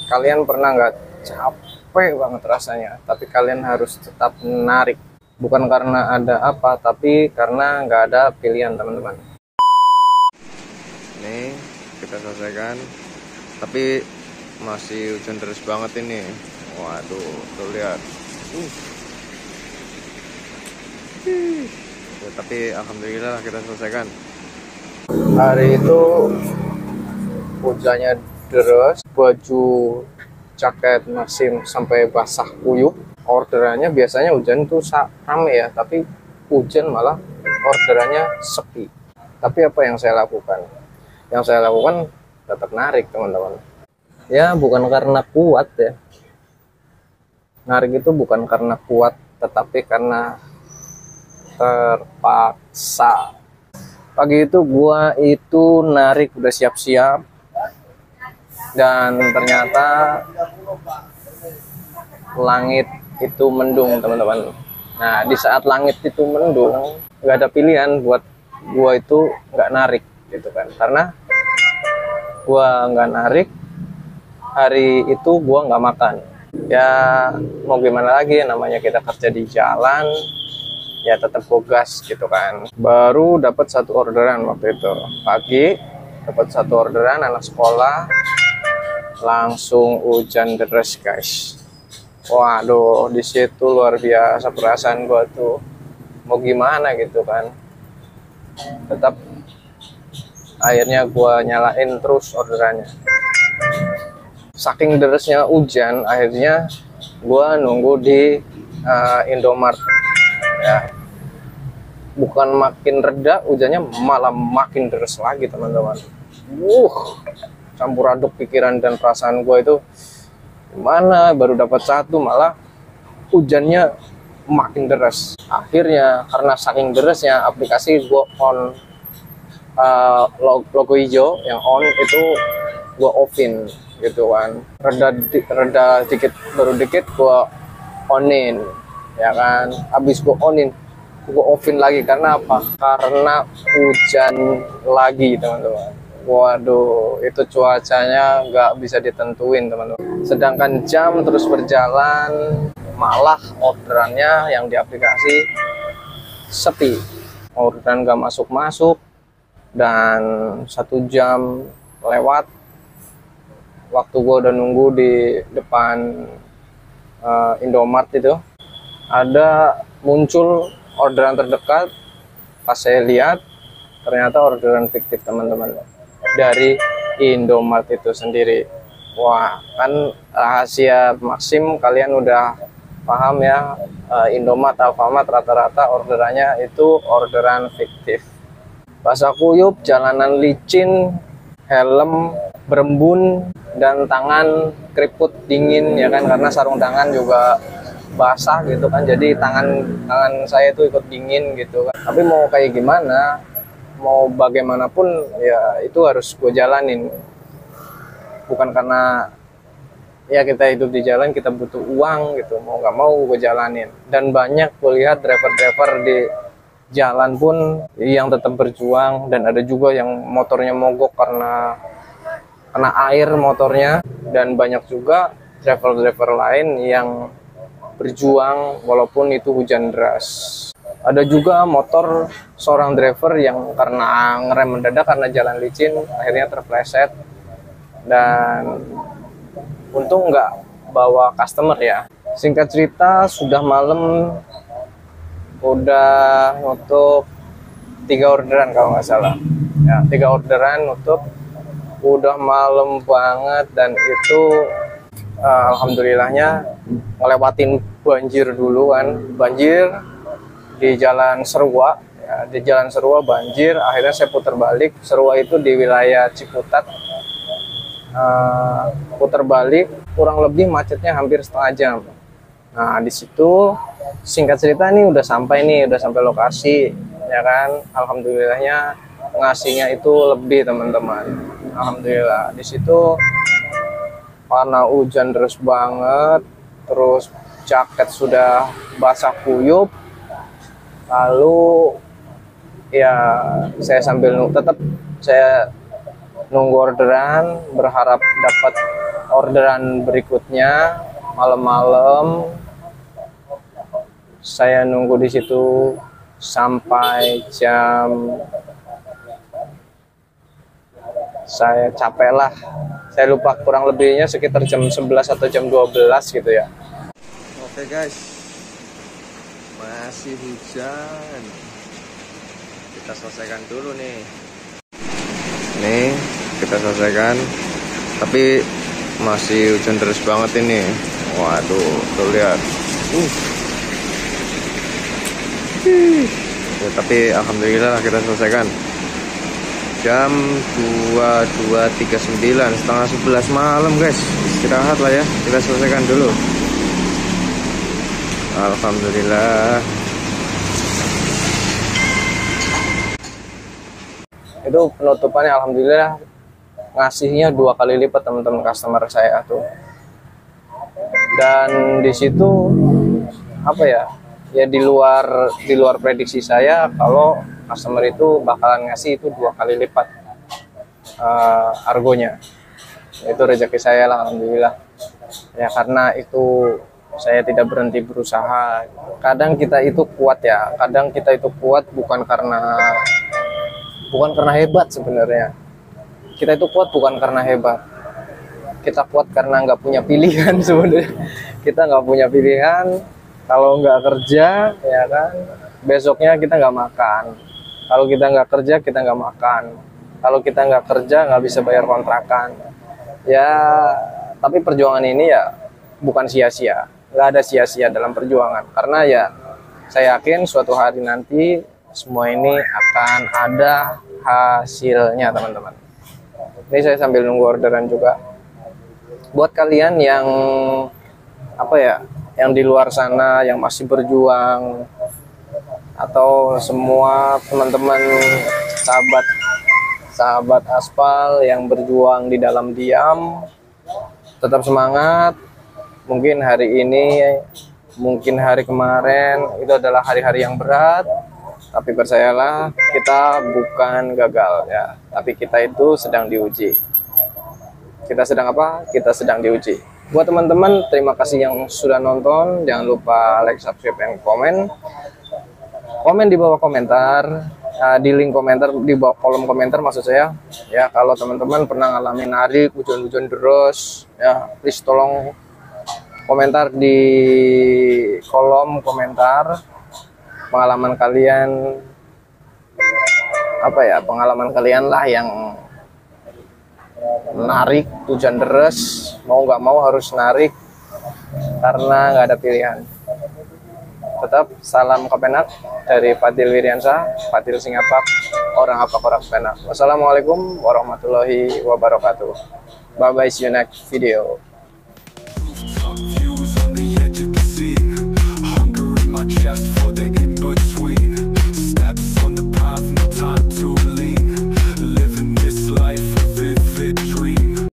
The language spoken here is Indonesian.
Kalian pernah nggak capek banget rasanya, tapi kalian harus tetap menarik. Bukan karena ada apa, tapi karena nggak ada pilihan, teman-teman. Nih, kita selesaikan. Tapi masih hujan deras banget ini. Waduh, tuh lihat. Ya, tapi alhamdulillah kita selesaikan. Hari itu hujannya deras, baju jaket Maxim sampai basah kuyup. Orderannya biasanya hujan tuh rame ya, tapi hujan malah orderannya sepi. Tapi apa yang saya lakukan? Yang saya lakukan tetap narik, teman-teman. Ya, bukan karena kuat ya. Narik itu bukan karena kuat, tetapi karena terpaksa. Pagi itu gua itu narik udah siap-siap, dan ternyata langit itu mendung, teman-teman. Nah, di saat langit itu mendung, nggak ada pilihan buat gua itu nggak narik gitu kan, karena gua nggak narik, hari itu gua nggak makan. Ya mau gimana lagi, namanya kita kerja di jalan, ya tetap bogas gitu kan. Baru dapat satu orderan waktu itu pagi, dapat satu orderan anak sekolah, langsung hujan deras guys. Waduh, di situ luar biasa perasaan gua tuh. Mau gimana gitu kan. Tetap akhirnya gua nyalain terus orderannya. Saking derasnya hujan, akhirnya gua nunggu di Indomart. Ya. Bukan makin reda hujannya, malah makin deras lagi, teman-teman. Campur aduk pikiran dan perasaan gue itu, gimana baru dapat satu malah hujannya makin deras. Akhirnya karena saking derasnya, aplikasi gue on, logo hijau yang on itu gue offin gitu kan. Reda dikit, baru dikit gue onin ya kan. Habis gue onin, gue offin lagi. Karena apa? Karena hujan lagi, teman-teman. Waduh, itu cuacanya nggak bisa ditentuin, teman-teman. Sedangkan jam terus berjalan, malah orderannya yang di aplikasi sepi. Orderan nggak masuk-masuk, dan 1 jam lewat. Waktu gue udah nunggu di depan Indomart itu, ada muncul orderan terdekat. Pas saya lihat, ternyata orderan fiktif, teman-teman, dari Indomart itu sendiri. Wah, kan rahasia Maxim kalian udah paham ya. Indomart, Alfamart rata-rata orderannya itu orderan fiktif. Basah kuyup, jalanan licin, helm berembun, dan tangan keriput dingin ya kan, karena sarung tangan juga basah gitu kan, jadi tangan saya itu ikut dingin gitu kan. Tapi mau kayak gimana, mau bagaimanapun ya itu harus gue jalanin. Bukan karena ya kita hidup di jalan kita butuh uang gitu, mau nggak mau gue jalanin. Dan banyak gue lihat driver-driver di jalan pun yang tetap berjuang, dan ada juga yang motornya mogok karena kena air motornya, dan banyak juga driver-driver lain yang berjuang walaupun itu hujan deras. Ada juga motor seorang driver yang karena ngerem mendadak karena jalan licin, akhirnya terpleset, dan untung nggak bawa customer ya. Singkat cerita, sudah malam, udah nutup 3 orderan kalau nggak salah ya, 3 orderan nutup, udah malam banget. Dan itu alhamdulillahnya ngelewatin banjir dulu kan, banjir di Jalan Serua ya, di Jalan Serua banjir. Akhirnya saya putar balik. Serua itu di wilayah Ciputat. Putar balik, kurang lebih macetnya hampir setengah jam. Nah, di situ singkat cerita nih udah sampai lokasi ya kan. Alhamdulillahnya ngasihnya itu lebih, teman-teman. Alhamdulillah. Di situ karena hujan deras banget, terus jaket sudah basah kuyup, lalu ya saya sambil tetap saya nunggu orderan, berharap dapat orderan berikutnya. Malam-malam saya nunggu di situ sampai jam, saya capek lah, saya lupa, kurang lebihnya sekitar jam 11 atau jam 12 gitu ya. Oke guys, masih hujan, kita selesaikan dulu nih. Nih kita selesaikan, tapi masih hujan deras banget ini. Waduh, tuh lihat. Ya, tapi alhamdulillah kita selesaikan. Jam 22.39, setengah 11 malam guys. Istirahat lah ya, kita selesaikan dulu. Alhamdulillah. Itu penutupannya alhamdulillah ngasihnya 2 kali lipat teman-teman customer saya tuh. Dan di situ apa ya? Ya di luar prediksi saya kalau customer itu bakalan ngasih itu 2 kali lipat argonya. Itu rezeki saya lah alhamdulillah. Ya karena itu saya tidak berhenti berusaha. Kadang kita itu kuat ya, kadang kita itu kuat bukan karena hebat sebenarnya. Kita itu kuat bukan karena hebat. Kita kuat karena nggak punya pilihan sebenarnya. Kita nggak punya pilihan. Kalau nggak kerja, ya kan, besoknya kita nggak makan. Kalau kita nggak kerja, kita nggak makan. Kalau kita nggak kerja, nggak bisa bayar kontrakan. Ya, tapi perjuangan ini ya bukan sia-sia. Nggak ada sia-sia dalam perjuangan. Karena ya, saya yakin suatu hari nanti semua ini akan ada hasilnya, teman-teman. Ini saya sambil nunggu orderan juga. Buat kalian yang apa ya, yang di luar sana yang masih berjuang, atau semua teman-teman sahabat aspal yang berjuang di dalam diam, tetap semangat. Mungkin hari ini, mungkin hari kemarin itu adalah hari-hari yang berat, tapi percayalah kita bukan gagal ya, tapi kita itu sedang diuji. Kita sedang apa? Kita sedang diuji. Buat teman-teman, terima kasih yang sudah nonton. Jangan lupa like, subscribe, dan komen. Komen di bawah komentar, di link komentar, di bawah kolom komentar maksud saya. Ya, kalau teman-teman pernah ngalamin narik, hujan-hujan deras, ya please tolong komentar di kolom komentar pengalaman kalian, apa ya, pengalaman kalian lah yang narik hujan deras, mau nggak mau harus narik karena nggak ada pilihan. Tetap salam Kepenak dari Fadil Wiryansyah, Fadil Singapak, orang apa orang Kepenak. Wassalamualaikum warahmatullahi wabarakatuh. Bye bye, see you next video.